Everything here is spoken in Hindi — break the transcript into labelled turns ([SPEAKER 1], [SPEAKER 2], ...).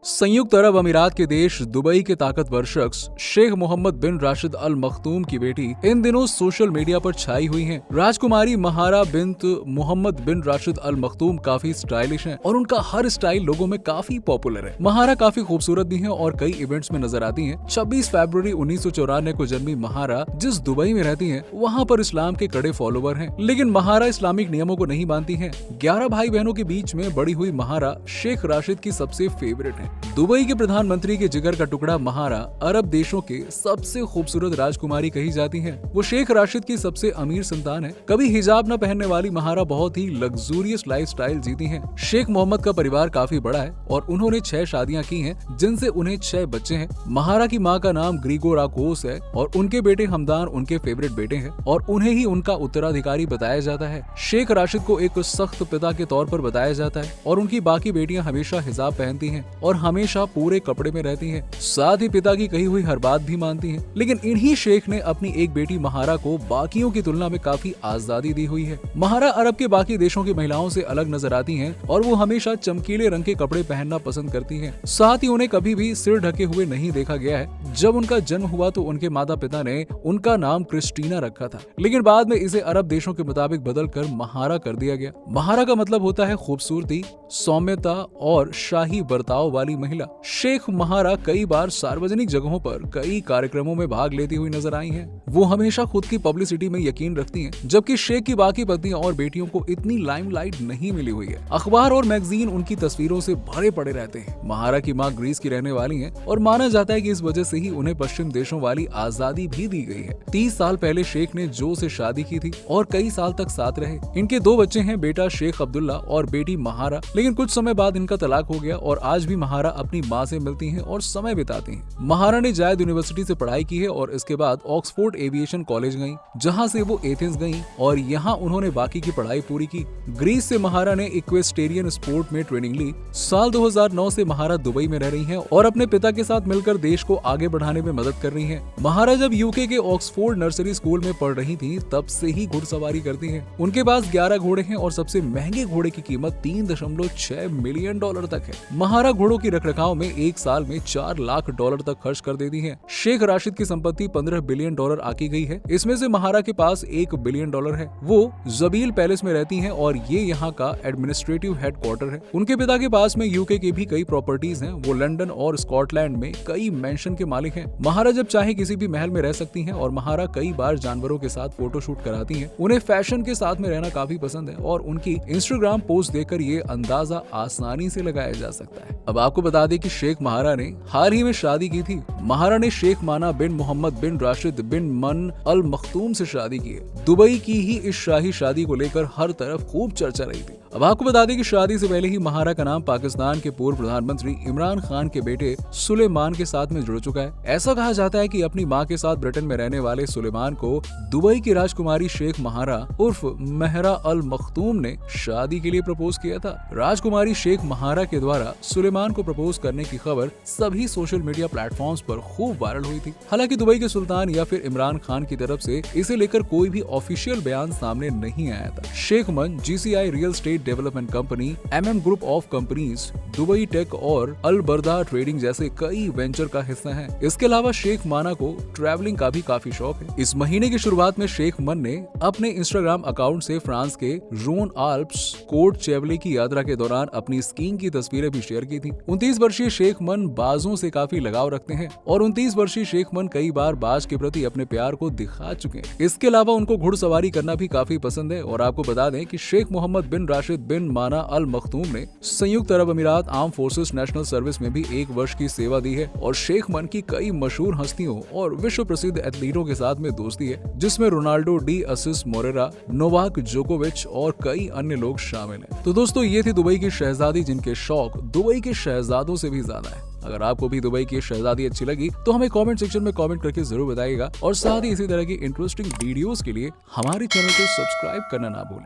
[SPEAKER 1] संयुक्त अरब अमीरात के देश दुबई के ताकतवर शख्स शेख मोहम्मद बिन राशिद अल मखतूम की बेटी इन दिनों सोशल मीडिया पर छाई हुई हैं। राजकुमारी महारा बिन्त मोहम्मद बिन राशिद अल मखतूम काफी स्टाइलिश हैं और उनका हर स्टाइल लोगों में काफी पॉपुलर है। महारा काफी खूबसूरत भी हैं और कई इवेंट्स में नजर आती हैं। 26 फरवरी 1994 को जन्मी महारा जिस दुबई में रहती हैं, वहाँ पर इस्लाम के कड़े फॉलोवर हैं, लेकिन महारा इस्लामिक नियमों को नहीं मानती हैं। 11 भाई बहनों के बीच में बड़ी हुई महारा शेख राशिद की सबसे फेवरेट है। दुबई के प्रधानमंत्री के जिगर का टुकड़ा महारा अरब देशों के सबसे खूबसूरत राजकुमारी कही जाती हैं। वो शेख राशिद की सबसे अमीर संतान है। कभी हिजाब न पहनने वाली महारा बहुत ही लग्जूरियस लाइफस्टाइल जीती हैं। शेख मोहम्मद का परिवार काफी बड़ा है और उन्होंने 6 शादियां की हैं, जिनसे उन्हें 6 बच्चे हैं। महारा की माँ का नाम ग्रीगो राकोस है और उनके बेटे हमदान उनके फेवरेट बेटे हैं और उन्हें ही उनका उत्तराधिकारी बताया जाता है। शेख राशिद को एक सख्त पिता के तौर पर बताया जाता है और उनकी बाकी बेटियां हमेशा हिजाब पहनती हैं और हमेशा पूरे कपड़े में रहती हैं। साथ ही पिता की कही हुई हर बात भी मानती हैं। लेकिन इन्हीं शेख ने अपनी एक बेटी महारा को बाकियों की तुलना में काफी आजादी दी हुई है। महारा अरब के बाकी देशों की महिलाओं से अलग नजर आती हैं और वो हमेशा चमकीले रंग के कपड़े पहनना पसंद करती हैं। साथ ही उन्हें कभी भी सिर ढके हुए नहीं देखा गया है। जब उनका जन्म हुआ तो उनके माता पिता ने उनका नाम क्रिस्टीना रखा था, लेकिन बाद में इसे अरब देशों के मुताबिक बदल कर महारा कर दिया गया। महारा का मतलब होता है खूबसूरती, सौम्यता और शाही बर्ताव वाली महिला। शेख महारा कई बार सार्वजनिक जगहों पर कई कार्यक्रमों में भाग लेती हुई नजर आई हैं। वो हमेशा खुद की पब्लिसिटी में यकीन रखती हैं, जबकि शेख की बाकी पत्नियां और बेटियों को इतनी लाइमलाइट नहीं मिली हुई है। अखबार और मैगजीन उनकी तस्वीरों से भरे पड़े रहते हैं। महारा की मां ग्रीस की रहने वाली हैं और माना जाता है कि इस वजह से ही उन्हें पश्चिम देशों वाली आजादी भी दी गई है। 30 साल पहले शेख ने जो से शादी की थी और कई साल तक साथ रहे। इनके 2 बच्चे हैं, बेटा शेख अब्दुल्ला और बेटी महारा, लेकिन कुछ समय बाद इनका तलाक हो गया और आज भी महारा अपनी माँ से मिलती हैं और समय बिताती हैं। महारा ने जायद यूनिवर्सिटी से पढ़ाई की है और इसके बाद ऑक्सफोर्ड एविएशन कॉलेज गईं, जहां से वो एथेंस गईं और यहां उन्होंने बाकी की पढ़ाई पूरी की। ग्रीस से महारा ने इक्वेस्टेरियन स्पोर्ट में ट्रेनिंग ली। साल 2009 से महारा दुबई में रह रही हैं और अपने पिता के साथ मिलकर देश को आगे बढ़ाने में मदद कर रही हैं। महारा जब यूके के ऑक्सफोर्ड नर्सरी स्कूल में पढ़ रही थी, तब से ही घुड़सवारी करती हैं। उनके पास 11 घोड़े हैं और सबसे महंगे घोड़े की कीमत $3.6 मिलियन तक है। महारा घोड़ों की रखरखाव में एक साल में $4 लाख तक खर्च कर देती हैं। शेख राशिद की संपत्ति $15 बिलियन आकी गई है। इसमें से महारा के पास $1 बिलियन है। वो जबील पैलेस में रहती हैं और ये यहाँ का एडमिनिस्ट्रेटिव हेडक्वार्टर है। उनके पिता के पास में यूके की भी कई प्रॉपर्टीज हैं। वो लंदन और स्कॉटलैंड में कई मेंशन के मालिक हैं। महारा जब चाहे किसी भी महल में रह सकती हैं और महारा कई बार जानवरों के साथ फोटोशूट कराती हैं। उन्हें फैशन के साथ में रहना काफी पसंद है और उनकी इंस्टाग्राम पोस्ट देखकर ये अंदाजा आसानी से लगाया जा सकता है। अब आपको बता दें कि शेख महारा ने हाल ही में शादी की थी। महारा ने शेख माना बिन मोहम्मद बिन राशिद बिन मन अल मखतूम से शादी की है। दुबई की ही इस शाही शादी को लेकर हर तरफ खूब चर्चा रही थी। अब आपको बता दें कि शादी से पहले ही महारा का नाम पाकिस्तान के पूर्व प्रधानमंत्री इमरान खान के बेटे सुलेमान के साथ में जुड़ चुका है। ऐसा कहा जाता है कि अपनी मां के साथ ब्रिटेन में रहने वाले सुलेमान को दुबई की राजकुमारी शेख महारा उर्फ महरा अल मखतूम ने शादी के लिए प्रपोज किया था। राजकुमारी शेख महारा के द्वारा सुलेमान को प्रपोज करने की खबर सभी सोशल मीडिया प्लेटफॉर्म्स पर खूब वायरल हुई थी। हालांकि दुबई के सुल्तान या फिर इमरान खान की तरफ से इसे लेकर कोई भी ऑफिशियल बयान सामने नहीं आया था। शेख मन GCI real estate development company, MM group of companies, Dubai tech और अल बरदा ट्रेडिंग जैसे कई वेंचर का हिस्सा हैं। इसके अलावा शेख माना को ट्रैवलिंग का भी काफी शौक है। इस महीने की शुरुआत में शेख मन ने अपने इंस्टाग्राम अकाउंट से फ्रांस के रोन आल्प्स कोर्ट चेवले की यात्रा के दौरान अपनी स्कीइंग की तस्वीरें भी शेयर की थी। 29 वर्षीय शेख मन बाजों से काफी लगाव रखते हैं और 29 वर्षीय शेख मन कई बार बाज के प्रति अपने प्यार को दिखा चुके हैं। इसके अलावा उनको घुड़सवारी करना भी काफी पसंद है और आपको बता दें कि शेख मोहम्मद बिन राशिद बिन माना अल मखतूम ने संयुक्त अरब अमीरात आर्म फोर्सेस नेशनल सर्विस में भी 1 वर्ष की सेवा दी है और शेख मन की कई मशहूर हस्तियों और विश्व प्रसिद्ध एथलीटों के साथ में दोस्ती है, जिसमें रोनाल्डो डी असिस मोरेरा, नोवाक जोकोविच और कई अन्य लोग शामिल हैं। तो दोस्तों, ये थी दुबई की शहजादी जिनके शौक दुबई के शहजादों से भी ज्यादा है। अगर आपको भी दुबई की शहजादी अच्छी लगी तो हमें कमेंट सेक्शन में कमेंट करके जरूर बताइएगा और साथ ही इसी तरह की इंटरेस्टिंग वीडियोस के लिए हमारे चैनल को सब्सक्राइब करना ना भूलें।